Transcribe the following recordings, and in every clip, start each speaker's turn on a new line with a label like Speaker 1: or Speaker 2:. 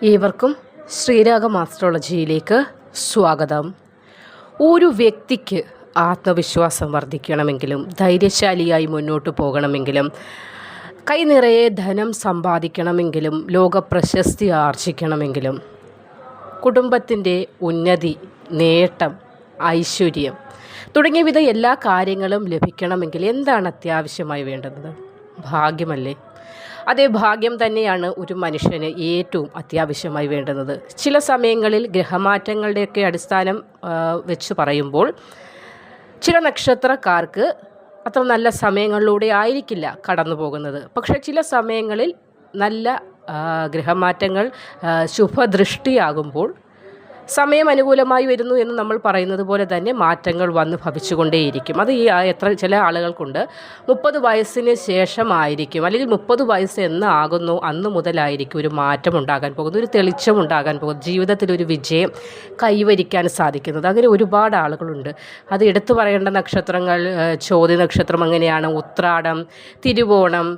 Speaker 1: ഏവർക്കും ശ്രീരാഗം ആസ്ട്രോളജിയിലേക്ക് സ്വാഗതം. ഒരു വ്യക്തിക്ക് ആത്മവിശ്വാസം വർദ്ധിക്കണമെങ്കിലും ധൈര്യശാലിയായി മുന്നോട്ട് പോകണമെങ്കിലും കൈ നിറയെ ധനം സമ്പാദിക്കണമെങ്കിലും ലോകപ്രശസ്തി ആർജിക്കണമെങ്കിലും കുടുംബത്തിൻ്റെ ഉന്നതി, നേട്ടം, ഐശ്വര്യം തുടങ്ങിയ വിധ എല്ലാ കാര്യങ്ങളും ലഭിക്കണമെങ്കിൽ എന്താണ് അത്യാവശ്യമായി വേണ്ടത്? ഭാഗ്യമല്ലേ? അതേ ഭാഗ്യം തന്നെയാണ് ഒരു മനുഷ്യന് ഏറ്റവും അത്യാവശ്യമായി വേണ്ടുന്നത്. ചില സമയങ്ങളിൽ ഗ്രഹമാറ്റങ്ങളുടെയൊക്കെ അടിസ്ഥാനം വെച്ച് പറയുമ്പോൾ ചില നക്ഷത്രക്കാർക്ക് അത്ര നല്ല സമയങ്ങളിലൂടെ ആയിരിക്കില്ല കടന്നു പോകുന്നത്. പക്ഷേ ചില സമയങ്ങളിൽ നല്ല ഗ്രഹമാറ്റങ്ങൾ ശുഭദൃഷ്ടിയാകുമ്പോൾ സമയം അനുകൂലമായി വരുന്നു എന്ന് നമ്മൾ പറയുന്നത് പോലെ തന്നെ മാറ്റങ്ങൾ വന്ന് ഭവിച്ചുകൊണ്ടേയിരിക്കും. അത് ചില ആളുകൾക്കുണ്ട് 30 വയസ്സിന് ശേഷമായിരിക്കും, അല്ലെങ്കിൽ 30 വയസ്സ് എന്നാകുന്നു അന്ന് മുതലായിരിക്കും ഒരു മാറ്റം ഉണ്ടാകാൻ പോകുന്നത്, ഒരു തെളിച്ചം ഉണ്ടാകാൻ പോകുന്നത്, ജീവിതത്തിലൊരു വിജയം കൈവരിക്കാൻ സാധിക്കുന്നത്. അങ്ങനെ ഒരുപാട് ആളുകളുണ്ട്. അത് എടുത്തു പറയേണ്ട നക്ഷത്രങ്ങൾ ചോതി നക്ഷത്രം അങ്ങനെയാണ്, ഉത്രാടം, തിരുവോണം,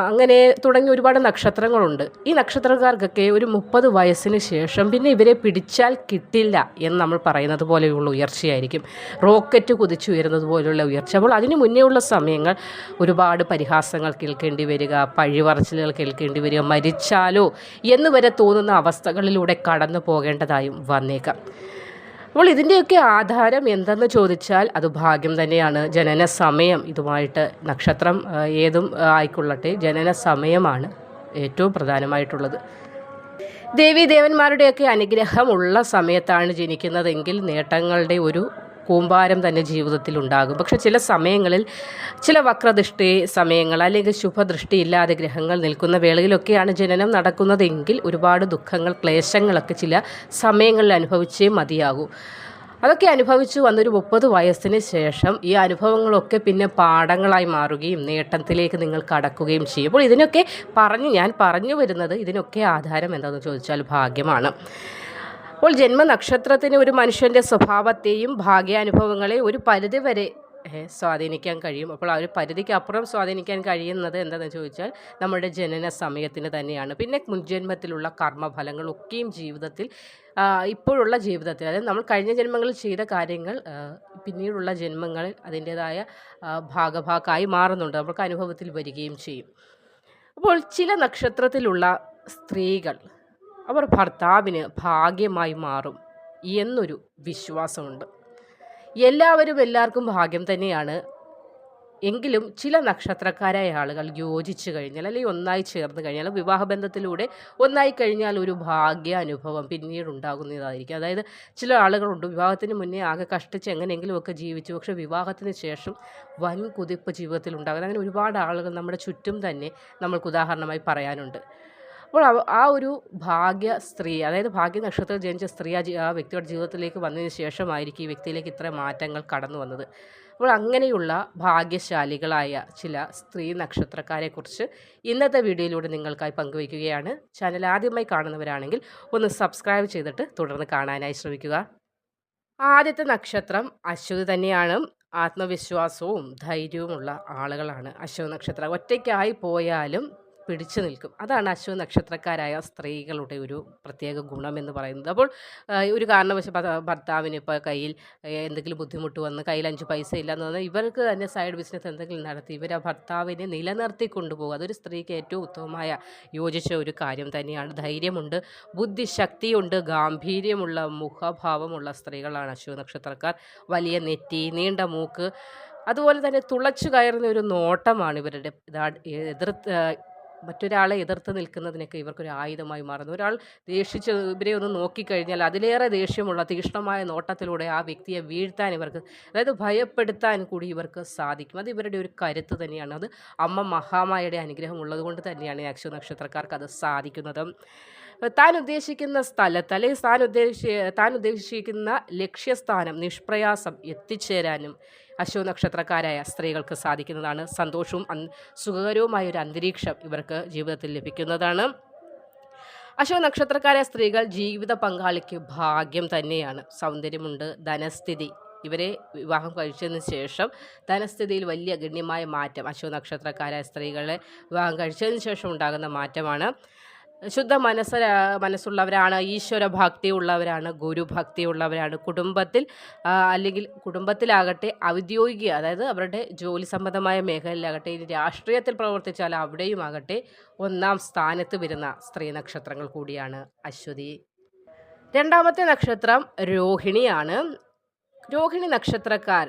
Speaker 1: അങ്ങനെ തുടങ്ങി ഒരുപാട് നക്ഷത്രങ്ങളുണ്ട്. ഈ നക്ഷത്രക്കാർക്കൊക്കെ ഒരു 30 വയസ്സിന് ശേഷം പിന്നെ ഇവരെ പിടിച്ചാൽ കിട്ടില്ല എന്ന് നമ്മൾ പറയുന്നത് പോലെയുള്ള ഉയർച്ചയായിരിക്കും. റോക്കറ്റ് കുതിച്ചുയരുന്നത് പോലെയുള്ള ഉയർച്ച. അപ്പോൾ അതിന് മുന്നേ ഉള്ള സമയങ്ങൾ ഒരുപാട് പരിഹാസങ്ങൾ കേൾക്കേണ്ടി വരിക, പഴിപറച്ചിലുകൾ കേൾക്കേണ്ടി വരിക, മരിച്ചാലോ എന്ന് വരെ തോന്നുന്ന അവസ്ഥകളിലൂടെ കടന്നു പോകേണ്ടതായും വന്നേക്കാം. അപ്പോൾ ഇതിൻ്റെയൊക്കെ ആധാരം എന്തെന്ന് ചോദിച്ചാൽ അത് ഭാഗ്യം തന്നെയാണ്. ജനന സമയം, ഇതുമായിട്ട് നക്ഷത്രം ഏതും ആയിക്കൊള്ളട്ടെ, ജനന സമയമാണ് ഏറ്റവും പ്രധാനമായിട്ടുള്ളത്. ദേവീദേവന്മാരുടെയൊക്കെ അനുഗ്രഹമുള്ള സമയത്താണ് ജനിക്കുന്നതെങ്കിൽ നേട്ടങ്ങളുടെ ഒരു കൂമ്പാരം തന്നെ ജീവിതത്തിൽ ഉണ്ടാകും. പക്ഷെ ചില സമയങ്ങളിൽ ചില വക്രദൃഷ്ടി സമയങ്ങൾ അല്ലെങ്കിൽ ശുഭദൃഷ്ടി ഇല്ലാതെ ഗ്രഹങ്ങൾ നിൽക്കുന്ന വേളയിലൊക്കെയാണ് ജനനം നടക്കുന്നതെങ്കിൽ ഒരുപാട് ദുഃഖങ്ങൾ, ക്ലേശങ്ങളൊക്കെ ചില സമയങ്ങളിൽ അനുഭവിച്ചേ മതിയാകൂ. അതൊക്കെ അനുഭവിച്ചു വന്നൊരു 30 വയസ്സിന് ശേഷം ഈ അനുഭവങ്ങളൊക്കെ പിന്നെ പാഠങ്ങളായി മാറുകയും നേട്ടത്തിലേക്ക് നിങ്ങൾ കടക്കുകയും ചെയ്യും. അപ്പോൾ ഇതിനൊക്കെ ഞാൻ പറഞ്ഞു വരുന്നത് ഇതിനൊക്കെ ആധാരം എന്താണെന്ന് ചോദിച്ചാൽ ഭാഗ്യമാണ്. അപ്പോൾ ജന്മനക്ഷത്രത്തിന് ഒരു മനുഷ്യൻ്റെ സ്വഭാവത്തെയും ഭാഗ്യാനുഭവങ്ങളെ ഒരു പരിധിവരെ സ്വാധീനിക്കാൻ കഴിയും. അപ്പോൾ ആ ഒരു പരിധിക്ക് അപ്പുറം സ്വാധീനിക്കാൻ കഴിയുന്നത് എന്താണെന്ന് ചോദിച്ചാൽ നമ്മുടെ ജനന സമയത്തിന് തന്നെയാണ്. പിന്നെ മുൻജന്മത്തിലുള്ള കർമ്മഫലങ്ങളൊക്കെയും ജീവിതത്തിൽ ഇപ്പോഴുള്ള ജീവിതത്തിൽ, അതായത് നമ്മൾ കഴിഞ്ഞ ജന്മങ്ങളിൽ ചെയ്ത കാര്യങ്ങൾ പിന്നീടുള്ള ജന്മങ്ങളിൽ അതിൻ്റേതായ ഭാഗമായി മാറുന്നുണ്ട്, നമുക്ക് അനുഭവത്തിൽ വരികയും ചെയ്യും. അപ്പോൾ ചില നക്ഷത്രത്തിലുള്ള സ്ത്രീകൾ അവർ ഭർത്താവിന് ഭാഗ്യമായി മാറും എന്നൊരു വിശ്വാസമുണ്ട്. എല്ലാവർക്കും ഭാഗ്യം തന്നെയാണ്. എങ്കിലും ചില നക്ഷത്രക്കാരായ ആളുകൾ യോജിച്ചു കഴിഞ്ഞാൽ, അല്ലെങ്കിൽ ഒന്നായി ചേർന്ന് കഴിഞ്ഞാൽ, വിവാഹബന്ധത്തിലൂടെ ഒന്നായി കഴിഞ്ഞാൽ ഒരു ഭാഗ്യ അനുഭവം പിന്നീട് ഉണ്ടാകുന്നതായിരിക്കും. അതായത് ചില ആളുകളുണ്ട് വിവാഹത്തിന് മുന്നേ ആകെ കഷ്ടിച്ച് എങ്ങനെയെങ്കിലുമൊക്കെ ജീവിച്ചു, പക്ഷേ വിവാഹത്തിന് ശേഷം വൻ കുതിപ്പ് ജീവിതത്തിൽ ഉണ്ടാകുന്നത്. അങ്ങനെ ഒരുപാട് ആളുകൾ നമ്മുടെ ചുറ്റും തന്നെ നമ്മൾക്ക് ഉദാഹരണമായി പറയാനുണ്ട്. അപ്പോൾ ആ ഒരു ഭാഗ്യ സ്ത്രീ, അതായത് ഭാഗ്യ നക്ഷത്രത്തിൽ ജനിച്ച സ്ത്രീ ആ വ്യക്തിയുടെ ജീവിതത്തിലേക്ക് വന്നതിന് ശേഷമായിരിക്കും ഈ വ്യക്തിയിലേക്ക് ഇത്ര മാറ്റങ്ങൾ കടന്നു വന്നത്. അപ്പോൾ അങ്ങനെയുള്ള ഭാഗ്യശാലികളായ ചില സ്ത്രീ നക്ഷത്രക്കാരെക്കുറിച്ച് ഇന്നത്തെ വീഡിയോയിലൂടെ നിങ്ങൾക്കായി പങ്കുവയ്ക്കുകയാണ്. ചാനൽ ആദ്യമായി കാണുന്നവരാണെങ്കിൽ ഒന്ന് സബ്സ്ക്രൈബ് ചെയ്തിട്ട് തുടർന്ന് കാണാനായി ശ്രമിക്കുക. ആദ്യത്തെ നക്ഷത്രം അശ്വതി തന്നെയാണ്. ആത്മവിശ്വാസവും ധൈര്യവുമുള്ള ആളുകളാണ് അശ്വതി നക്ഷത്രം. ഒറ്റയ്ക്കായി പോയാലും പിടിച്ചു നിൽക്കും. അതാണ് അശ്വതി നക്ഷത്രക്കാരായ സ്ത്രീകളുടെ ഒരു പ്രത്യേക ഗുണമെന്ന് പറയുന്നത്. അപ്പോൾ ഒരു കാരണവശാൽ ഭർത്താവിന് ഇപ്പോൾ കയ്യിൽ എന്തെങ്കിലും ബുദ്ധിമുട്ട് വന്ന് കയ്യിൽ 5 പൈസ ഇല്ലയെന്ന് പറഞ്ഞാൽ ഇവർക്ക് തന്നെ സൈഡ് ബിസിനസ് എന്തെങ്കിലും നടത്തി ഇവർ ആ ഭർത്താവിനെ നിലനിർത്തി കൊണ്ടുപോകും. അതൊരു സ്ത്രീക്ക് ഏറ്റവും ഉത്തമമായ യോജിച്ച ഒരു കാര്യം തന്നെയാണ്. ധൈര്യമുണ്ട്, ബുദ്ധിശക്തിയുണ്ട്, ഗാംഭീര്യമുള്ള മുഖഭാവമുള്ള സ്ത്രീകളാണ് അശ്വതി നക്ഷത്രക്കാർ. വലിയ നെറ്റി, നീണ്ട മൂക്ക്, അതുപോലെ തന്നെ തുളച്ചു കയറുന്ന ഒരു നോട്ടമാണ് ഇവരുടെ. മറ്റൊരാളെ എതിർത്ത് നിൽക്കുന്നതിനൊക്കെ ഇവർക്കൊരു ആയുധമായി മാറുന്നു. ഒരാൾ ദേഷിച്ച് ഇവരെ ഒന്ന് നോക്കിക്കഴിഞ്ഞാൽ അതിലേറെ ദേഷ്യമുള്ള തീക്ഷ്ണമായ നോട്ടത്തിലൂടെ ആ വ്യക്തിയെ വീഴ്ത്താൻ ഇവർക്ക്, അതായത് ഭയപ്പെടുത്താൻ കൂടി ഇവർക്ക് സാധിക്കും. അത് ഇവരുടെ ഒരു കരുത്ത് തന്നെയാണ്. അത് അമ്മ മഹാമായയുടെ അനുഗ്രഹം ഉള്ളത് കൊണ്ട് തന്നെയാണ് ഈ അശ്വതി നക്ഷത്രക്കാർക്ക് അത് സാധിക്കുന്നത്. താൻ ഉദ്ദേശിക്കുന്ന സ്ഥലത്ത്, അല്ലെങ്കിൽ താൻ ഉദ്ദേശിക്കുന്ന ലക്ഷ്യസ്ഥാനം നിഷ്പ്രയാസം എത്തിച്ചേരാനും അശ്വതി നക്ഷത്രക്കാരായ സ്ത്രീകൾക്ക് സാധിക്കുന്നതാണ്. സന്തോഷവും സുഖകരവുമായ ഒരു അന്തരീക്ഷം ഇവർക്ക് ജീവിതത്തിൽ ലഭിക്കുന്നതാണ്. അശ്വതി നക്ഷത്രക്കാരായ സ്ത്രീകൾ ജീവിത പങ്കാളിക്ക് ഭാഗ്യം തന്നെയാണ്. സൗന്ദര്യമുണ്ട്, ധനസ്ഥിതി, ഇവരെ വിവാഹം കഴിച്ചതിന് ശേഷം ധനസ്ഥിതിയിൽ വലിയ ഗണ്യമായ മാറ്റം അശ്വതി നക്ഷത്രക്കാരായ സ്ത്രീകളെ വിവാഹം കഴിച്ചതിന് ശേഷം ഉണ്ടാകുന്ന മാറ്റമാണ്. ശുദ്ധ മനസ്സുള്ളവരാണ്, ഈശ്വര ഭക്തി ഉള്ളവരാണ്, ഗുരുഭക്തി ഉള്ളവരാണ്. അല്ലെങ്കിൽ കുടുംബത്തിലാകട്ടെ ഔദ്യോഗിക, അതായത് അവരുടെ ജോലി സംബന്ധമായ മേഖലയിലാകട്ടെ, ഇനി രാഷ്ട്രീയത്തിൽ പ്രവർത്തിച്ചാൽ അവിടെയുമാകട്ടെ ഒന്നാം സ്ഥാനത്ത് വരുന്ന സ്ത്രീ നക്ഷത്രങ്ങൾ കൂടിയാണ് അശ്വതി. രണ്ടാമത്തെ നക്ഷത്രം രോഹിണിയാണ്. രോഹിണി നക്ഷത്രക്കാർ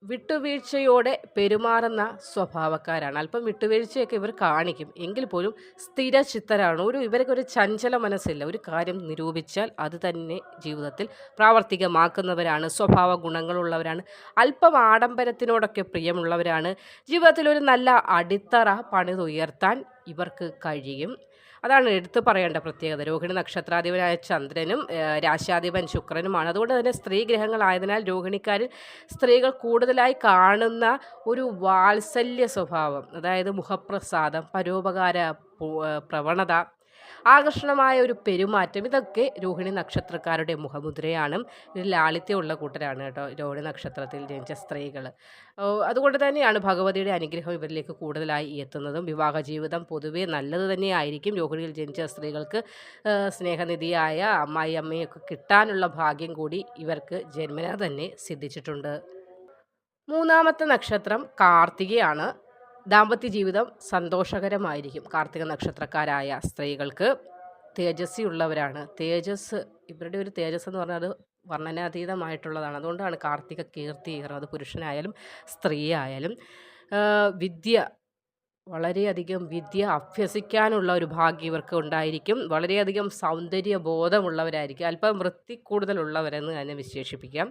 Speaker 1: വിട്ടുവീഴ്ചയോടെ പെരുമാറുന്ന സ്വഭാവക്കാരാണ്. അല്പം വിട്ടുവീഴ്ചയൊക്കെ ഇവർ കാണിക്കും, എങ്കിൽ പോലും സ്ഥിരചിത്തരാണ്. ഇവർക്ക് ഒരു ചഞ്ചല മനസ്സില്ല. ഒരു കാര്യം നിരൂപിച്ചാൽ അത് തന്നെ ജീവിതത്തിൽ പ്രാവർത്തികമാക്കുന്നവരാണ്. സ്വഭാവ ഗുണങ്ങളുള്ളവരാണ്. അല്പം ആഡംബരത്തിനോടൊക്കെ പ്രിയമുള്ളവരാണ്. ജീവിതത്തിൽ ഒരു നല്ല അടിത്തറ പണിതുയർത്താൻ ഇവർക്ക് കഴിയും. അതാണ് എടുത്തു പറയേണ്ട പ്രത്യേകത. രോഹിണി നക്ഷത്രാധിപനായ ചന്ദ്രനും രാശാധിപൻ ശുക്രനുമാണ്. അതുകൊണ്ട് തന്നെ സ്ത്രീ ഗ്രഹങ്ങളായതിനാൽ രോഹിണിക്കാരിൽ സ്ത്രീകൾ കൂടുതലായി കാണുന്ന ഒരു വാത്സല്യ സ്വഭാവം, അതായത് മുഖപ്രസാദം, പരോപകാര പ്രവണത, ആകർഷണമായ ഒരു പെരുമാറ്റം, ഇതൊക്കെ രോഹിണി നക്ഷത്രക്കാരുടെ മുഖമുദ്രയാണ്. ഇത് ലാളിത്യമുള്ള കൂട്ടരാണ് കേട്ടോ രോഹിണി നക്ഷത്രത്തിൽ ജനിച്ച സ്ത്രീകൾ. അതുകൊണ്ട് തന്നെയാണ് ഭഗവതിയുടെ അനുഗ്രഹം ഇവരിലേക്ക് കൂടുതലായി എത്തുന്നതും. വിവാഹ ജീവിതം പൊതുവേ നല്ലത് തന്നെയായിരിക്കും. രോഹിണിയിൽ ജനിച്ച സ്ത്രീകൾക്ക് സ്നേഹനിധിയായ അമ്മയൊക്കെ കിട്ടാനുള്ള ഭാഗ്യം കൂടി ഇവർക്ക് ജന്മനാ തന്നെ സിദ്ധിച്ചിട്ടുണ്ട്. മൂന്നാമത്തെ നക്ഷത്രം കാർത്തികയാണ്. ദാമ്പത്യ ജീവിതം സന്തോഷകരമായിരിക്കും. കാർത്തിക നക്ഷത്രക്കാരായ സ്ത്രീകൾക്ക് തേജസ്വിയുള്ളവരാണ്. ഇവരുടെ ഒരു തേജസ് എന്ന് പറഞ്ഞാൽ അത് വർണ്ണനാതീതമായിട്ടുള്ളതാണ്. അതുകൊണ്ടാണ് കാർത്തിക കീർത്തി ഏറുന്നത്. പുരുഷനായാലും സ്ത്രീ ആയാലും വളരെയധികം വിദ്യ അഭ്യസിക്കാനുള്ള ഒരു ഭാഗ്യം ഇവർക്ക് ഉണ്ടായിരിക്കും. വളരെയധികം സൗന്ദര്യ ബോധമുള്ളവരായിരിക്കും. അല്പം വൃത്തി കൂടുതലുള്ളവരെന്ന് തന്നെ വിശേഷിപ്പിക്കാം.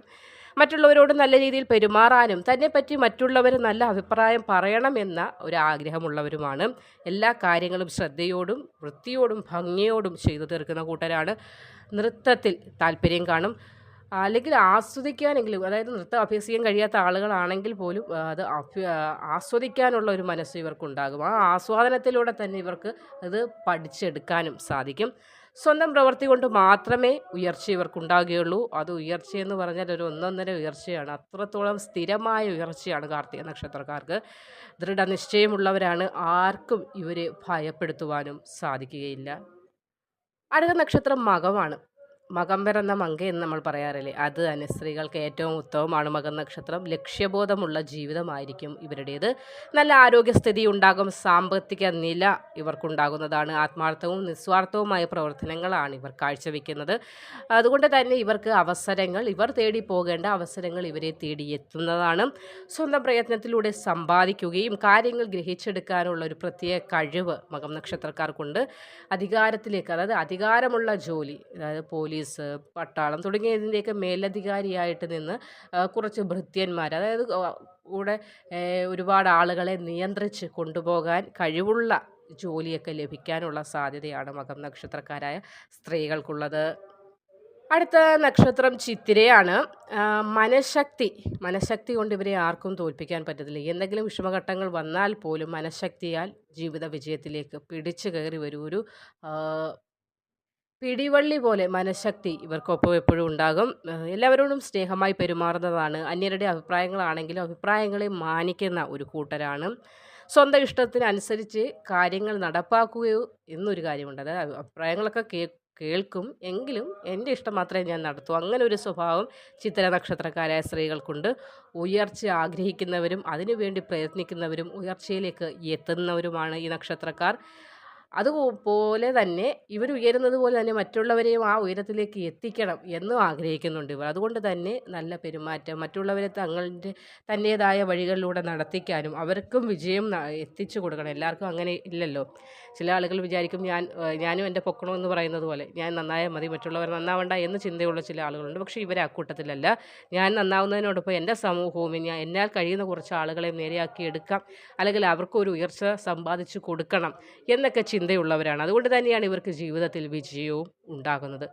Speaker 1: മറ്റുള്ളവരോട് നല്ല രീതിയിൽ പെരുമാറാനും തന്നെപ്പറ്റി മറ്റുള്ളവർ നല്ല അഭിപ്രായം പറയണമെന്ന ഒരു ആഗ്രഹമുള്ളവരുമാണ്. എല്ലാ കാര്യങ്ങളും ശ്രദ്ധയോടും വൃത്തിയോടും ഭംഗിയോടും ചെയ്തു തീർക്കുന്ന കൂട്ടരാണ്. നൃത്തത്തിൽ താല്പര്യം കാണും. അല്ലെങ്കിൽ ആസ്വദിക്കാനെങ്കിലും, അതായത് നൃത്തം അഭ്യസിക്കാൻ കഴിയാത്ത ആളുകളാണെങ്കിൽ പോലും അത് ആസ്വദിക്കാനുള്ള ഒരു മനസ്സ് ഇവർക്കുണ്ടാകും. ആ ആസ്വാദനത്തിലൂടെ തന്നെ ഇവർക്ക് അത് പഠിച്ചെടുക്കാനും സാധിക്കും. സ്വന്തം പ്രവൃത്തി കൊണ്ട് മാത്രമേ ഉയർച്ച ഇവർക്കുണ്ടാകുകയുള്ളൂ. അത് ഉയർച്ചയെന്ന് പറഞ്ഞാൽ ഒരു ഒന്നൊന്നര ഉയർച്ചയാണ്. അത്രത്തോളം സ്ഥിരമായ ഉയർച്ചയാണ് കാർത്തിക നക്ഷത്രക്കാർക്ക്. ദൃഢനിശ്ചയമുള്ളവരാണ്. ആർക്കും ഇവരെ ഭയപ്പെടുത്തുവാനും സാധിക്കുകയില്ല. അടുത്ത നക്ഷത്രം മകമാണ്. മകം പിറന്ന മങ്ക എന്ന് നമ്മൾ പറയാറില്ലേ, അത് തന്നെ. സ്ത്രീകൾക്ക് ഏറ്റവും ഉത്തമമാണ് മകം നക്ഷത്രം. ലക്ഷ്യബോധമുള്ള ജീവിതമായിരിക്കും ഇവരുടേത്. നല്ല ആരോഗ്യസ്ഥിതി ഉണ്ടാകും. സാമ്പത്തിക നില ഇവർക്കുണ്ടാകുന്നതാണ്. ആത്മാർത്ഥവും നിസ്വാർത്ഥവുമായ പ്രവർത്തനങ്ങളാണ് ഇവർ കാഴ്ചവെക്കുന്നത്. അതുകൊണ്ട് തന്നെ ഇവർ തേടി പോകേണ്ട അവസരങ്ങൾ ഇവരെ തേടിയെത്തുന്നതാണ്. സ്വന്തം പ്രയത്നത്തിലൂടെ സമ്പാദിക്കുകയും കാര്യങ്ങൾ ഗ്രഹിച്ചെടുക്കാനുള്ള ഒരു പ്രത്യേക കഴിവ് മകം നക്ഷത്രക്കാർക്കുണ്ട്. അധികാരത്തിലേക്ക്, അതായത് അധികാരമുള്ള ജോലി, അതായത് പോലീസ്, പട്ടാളം തുടങ്ങിയതിൻ്റെയൊക്കെ മേലധികാരിയായിട്ട് നിന്ന് കുറച്ച് ഭൃത്യന്മാർ, അതായത് കൂടെ ഒരുപാട് ആളുകളെ നിയന്ത്രിച്ച് കൊണ്ടുപോകാൻ കഴിവുള്ള ജോലിയൊക്കെ ലഭിക്കാനുള്ള സാധ്യതയാണ് മകം നക്ഷത്രക്കാരായ സ്ത്രീകൾക്കുള്ളത്. അടുത്ത നക്ഷത്രം ചിത്തിരയാണ്. മനഃശക്തി കൊണ്ട് ഇവരെ ആർക്കും തോൽപ്പിക്കാൻ പറ്റത്തില്ല. എന്തെങ്കിലും വിഷമഘട്ടങ്ങൾ വന്നാൽ പോലും മനഃശക്തിയാൽ ജീവിത വിജയത്തിലേക്ക് പിടിച്ചു കയറി ഒരു പിടിവള്ളി പോലെ മനഃശക്തി ഇവർക്കൊപ്പം എപ്പോഴും ഉണ്ടാകും. എല്ലാവരോടും സ്നേഹമായി പെരുമാറുന്നതാണ്. അന്യരുടെ അഭിപ്രായങ്ങളാണെങ്കിലും അഭിപ്രായങ്ങളെ മാനിക്കുന്ന ഒരു കൂട്ടരാണ്. സ്വന്തം ഇഷ്ടത്തിനനുസരിച്ച് കാര്യങ്ങൾ നടപ്പാക്കുകയോ എന്നൊരു കാര്യമുണ്ട്. അതായത് അഭിപ്രായങ്ങളൊക്കെ കേൾക്കും, എങ്കിലും എൻ്റെ ഇഷ്ടം മാത്രമേ ഞാൻ നടത്തൂ. അങ്ങനെ ഒരു സ്വഭാവം ചിത്തിര നക്ഷത്രക്കാരായ സ്ത്രീകൾക്കുണ്ട്. ഉയർച്ച ആഗ്രഹിക്കുന്നവരും അതിനുവേണ്ടി പ്രയത്നിക്കുന്നവരും ഉയർച്ചയിലേക്ക് എത്തുന്നവരുമാണ് ഈ നക്ഷത്രക്കാർ. അതുപോലെ തന്നെ ഇവർ ഉയരുന്നത് പോലെ തന്നെ മറ്റുള്ളവരെയും ആ ഉയരത്തിലേക്ക് എത്തിക്കണം എന്നും ആഗ്രഹിക്കുന്നുണ്ട് ഇവർ. അതുകൊണ്ട് തന്നെ നല്ല പെരുമാറ്റം, മറ്റുള്ളവരെ തൻ്റേതായ വഴികളിലൂടെ നടത്തിക്കാനും അവർക്കും വിജയം എത്തിച്ചു കൊടുക്കണം. എല്ലാവർക്കും അങ്ങനെ ഇല്ലല്ലോ. ചില ആളുകൾ വിചാരിക്കും ഞാനും എൻ്റെ പൊക്കണം എന്ന് പറയുന്നത് പോലെ ഞാൻ നന്നായാൽ മതി, മറ്റുള്ളവർ നന്നാവണ്ട എന്ന് ചിന്തയുള്ള ചില ആളുകളുണ്ട്. പക്ഷേ ഇവരെ അക്കൂട്ടത്തിലല്ല. ഞാൻ നന്നാവുന്നതിനോടൊപ്പം എൻ്റെ സമൂഹവും എന്നാൽ കഴിയുന്ന കുറച്ച് ആളുകളെ നേരെയാക്കി എടുക്കാം, അല്ലെങ്കിൽ അവർക്കൊരു ഉയർച്ച സമ്പാദിച്ചു കൊടുക്കണം എന്നൊക്കെ ചിന്തയുള്ളവരാണ്. അതുകൊണ്ട് തന്നെയാണ് ഇവർക്ക് ജീവിതത്തിൽ വിജയവും ഉണ്ടാകുന്നത്.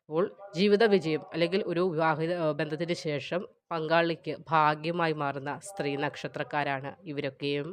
Speaker 1: അപ്പോൾ ജീവിത വിജയം അല്ലെങ്കിൽ ഒരു വിവാഹിത ബന്ധത്തിന് ശേഷം പങ്കാളിക്ക് ഭാഗ്യമായി മാറുന്ന സ്ത്രീ നക്ഷത്രക്കാരാണ് ഇവരൊക്കെയും.